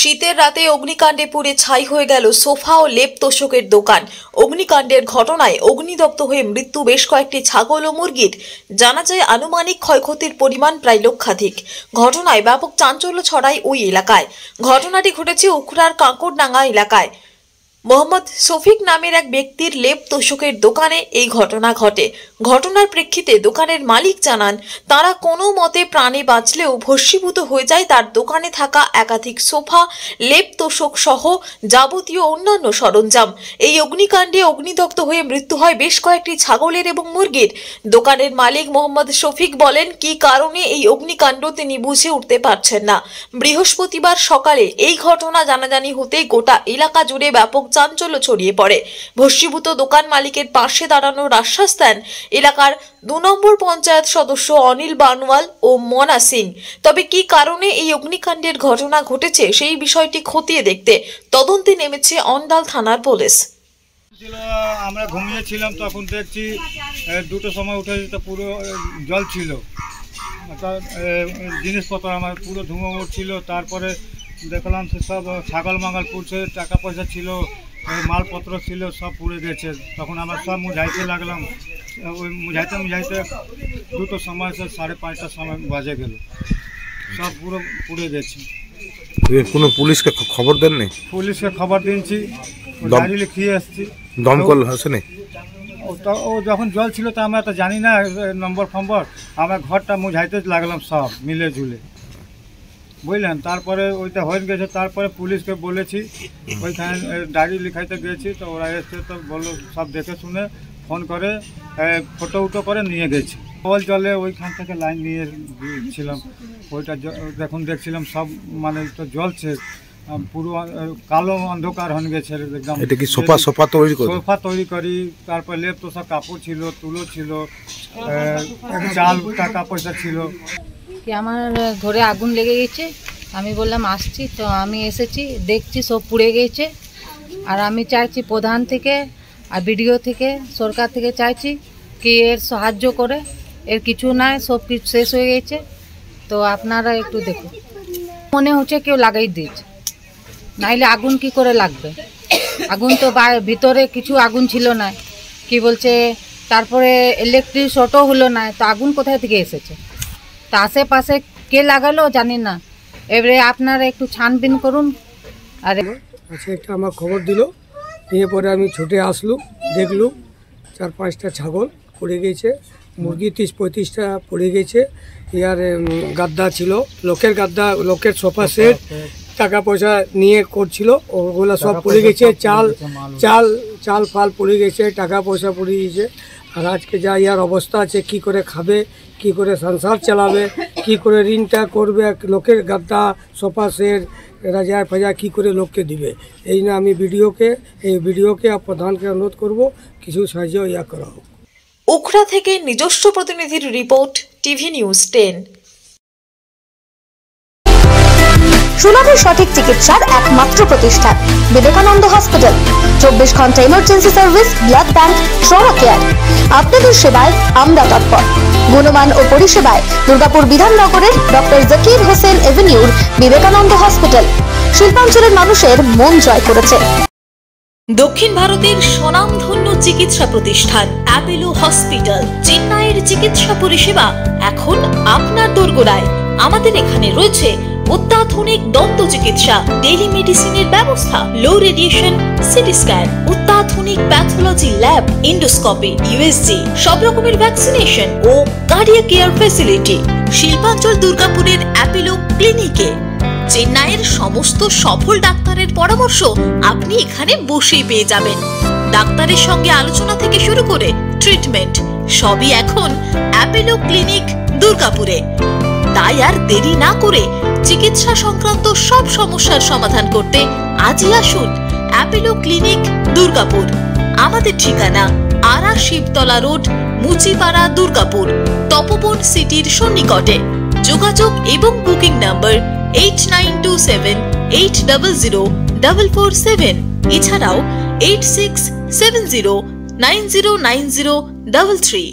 শীতের রাতে অগ্নিকাণ্ডে পুড়ে ছাই হয়ে গেল সোফা ও লেপ তোষকের দোকান। অগ্নিকাণ্ডের ঘটনায় অগ্নিদগ্ধ হয়ে মৃত্যু বেশ কয়েকটি ছাগল ও মুরগির। জানা যায় আনুমানিক ক্ষয়ক্ষতির পরিমাণ প্রায় লক্ষাধিক। ঘটনায় ব্যাপক চাঞ্চল্য ছড়ায় ওই এলাকায়। ঘটনাটি ঘটেছে উখড়ার কাঁকড়ডাঙ্গা এলাকায়। মোহাম্মদ শফিক নামের এক ব্যক্তির লেপ তোষকের দোকানে এই ঘটনা ঘটে। ঘটনার প্রেক্ষিতে দোকানের মালিক জানান, তারা কোনো মতে প্রাণে বাঁচলেও ভস্মীভূত হয়ে যায় তার দোকানে থাকা একাধিক সোফা, লেপ তোষক সহ যাবতীয় অন্যান্য সরঞ্জাম। এই অগ্নিকাণ্ডে অগ্নিদগ্ধ হয়ে মৃত্যু হয় বেশ কয়েকটি ছাগলের এবং মুরগির। দোকানের মালিক মোহাম্মদ শফিক বলেন, কি কারণে এই অগ্নিকাণ্ড তিনি বুঝে উঠতে পারছেন না। বৃহস্পতিবার সকালে এই ঘটনা জানাজানি হতে গোটা এলাকা জুড়ে ব্যাপক চাঞ্চল্য ছড়িয়ে পড়ে। ভস্মীভূত দোকান মালিকের পাশে দাঁড়ানোর আশ্বাস দেন এলাকার ২ নম্বর পঞ্চায়েত সদস্য অনিল বানওয়াল ও মনা সিং। তবে কি কারণে এই অগ্নিকাণ্ডের ঘটনা ঘটেছে সেই বিষয়টি খতিয়ে দেখতে তদন্তে নেমেছে অন্ডাল থানার পুলিশ। আমরা ঘুমিয়েছিলাম, তখন দেখছি 2টোর সময় উঠে তো পুরো জল ছিল, জিনিসপত্র আমার পুরো ধুঁয়ো উঠছিল। তারপরে দেখলাম সে সব ছাগল মাগল পুড়ছে, টাকা পয়সা ছিল, মালপত্র ছিল, সব পুড়ে গেছে। তখন আমরা সব মুঝাইতে লাগলাম। ওই মুঝাইতে 2টোর সময় 5:30টার সময় বাজে গেল, সব পুরো পুড়ে গেছে। কোনো পুলিশকে খবর দেননি? পুলিশকে খবর দিয়েছি, ডায়েরি লিখিয়ে আসছি। দমকল আসেনি? ও যখন জল ছিল তো আমরা তো জানি না নম্বর ফম্বর, আমরা ঘরটা মুঝাইতে লাগলাম সব মিলে ঝুলে, বুঝলেন। তারপরে ওইটা হয়ে গেছে। তারপরে পুলিশকে বলেছি, ওইখানে ডায়েরি লিখাইতে গেছি, তো ওরা এসে তো বললো সব দেখে শুনে ফোন করে ফটো উটো করে নিয়ে গেছি। জলে ওইখান থেকে লাইন নিয়ে ছিলাম, ওইটা দেখছিলাম সব মানে তো জ্বলছে, পুরো কালো অন্ধকার হয়ে গেছে একদম। এটা কি সোফা তৈরি করি। তারপর লেপ তো সব কাপড় ছিল, তুলো ছিল, চাল টাকা পয়সা ছিল। কি আমার ঘরে আগুন লেগে গেছে, আমি বললাম আসছি, তো আমি এসেছি, দেখছি সব পুড়ে গেছে। আর আমি চাইছি প্রধান থেকে আর বিডিও থেকে, সরকার থেকে চাইছি কি এর সাহায্য করে। এর কিছু নাই, সব কিছু শেষ হয়ে গেছে। তো আপনারা একটু দেখুন, মনে হচ্ছে কেউ লাগাই দিয়েছে, নাইলে আগুন কি করে লাগবে? আগুন তো ভিতরে কিছু আগুন ছিল না, কি বলছে। তারপরে ইলেকট্রিক শর্টও হলো না, তো আগুন কোথায় থেকে এসেছে? তা আশেপাশে কে লাগালো জানি না। এবারে আপনারা একটু ছানবিন করুন। আর আচ্ছা, একটা আমার খবর দিল, দিয়ে পরে আমি ছুটে আসলুম, দেখলুম 4-5টা ছাগল পড়ে গেছে, মুরগি 30-35টা পড়ে গেছে। ইয়ার গাদ্দা ছিল, লোকের গাদ্দা, লোকের সোফা সেট, টাকা পয়সা নিয়ে করছিল, ওগুলো সব পড়ে গেছে। চাল ফাল পড়ে গেছে, টাকা পয়সা পড়ে গেছে। আর আজকে যা ইয়ার অবস্থা আছে, কি করে খাবে, কি করে সংসার চালাবে, কি করে ঋণটা করবে, লোকের গাদ্দা সোফা সেট রাজা ফাজা কি করে লোককে দিবে। এই না আমি ভিডিওকে আর প্রধানকে অনুরোধ করব কিছু সাহায্য ইয়া করা হোক। উখড়া থেকে নিজস্ব প্রতিনিধির রিপোর্ট, টিভি নিউজ 10। সুলভের সঠিক চিকিৎসার একমাত্র প্রতিষ্ঠান বিবেকানন্দ হসপিটাল। 24 ঘন্টা emergency service, blood bank, trauma care. আপনাদের সেবায় আমরা তৎপর। গুণমান ও পরিষেবায় দুর্গাপুর বিধাননগরের ডক্টর জাকির হোসেন এভিনিউর বিবেকানন্দ হসপিটাল শিল্পাঞ্চলের মানুষের মন জয় করেছে। দক্ষিণ ভারতের স্বনামধন্য চিকিৎসা প্রতিষ্ঠান অ্যাপোলো হসপিটাল। চেন্নাইয়ের চিকিৎসা পরিষেবা এখন আপনার দোরগোড়ায়। আমাদের এখানে রয়েছে অত্যাধুনিক দন্ত চিকিৎসা, টেলিমেডিসিনের ব্যবস্থা, লো রেডিয়েশন সিটি স্ক্যান, অত্যাধুনিক প্যাথোলজি ল্যাব, এন্ডোস্কোপি, ইউএসজি, সব রকমের ভ্যাকসিনেশন ও কার্ডিয়াক কেয়ার ফ্যাসিলিটি। শিল্পাঞ্চল দুর্গাপুরের অ্যাপোলো ক্লিনিকে চেন্নাইয়ের সমস্ত সফল ডাক্তারের পরামর্শ আপনি এখানে বসেই পেয়ে যাবেন। ডাক্তারের সঙ্গে আলোচনা থেকে শুরু করে ট্রিটমেন্ট সবই এখন অ্যাপোলো ক্লিনিক দুর্গাপুরে। তাই আর দেরি না করে চিকিৎসা সংক্রান্ত সব সমস্যার সমাধান করতে আজই আসুন অ্যাপোলো ক্লিনিক দুর্গাপুর। আমাদের ঠিকানা আরা শিবতলা রোড, মুচিপাড়া, দুর্গাপুর, তপবন সিটির সন্নিকটে। যোগাযোগ এবং বুকিং নাম্বার 8927800447। এছাড়াও 8670909033।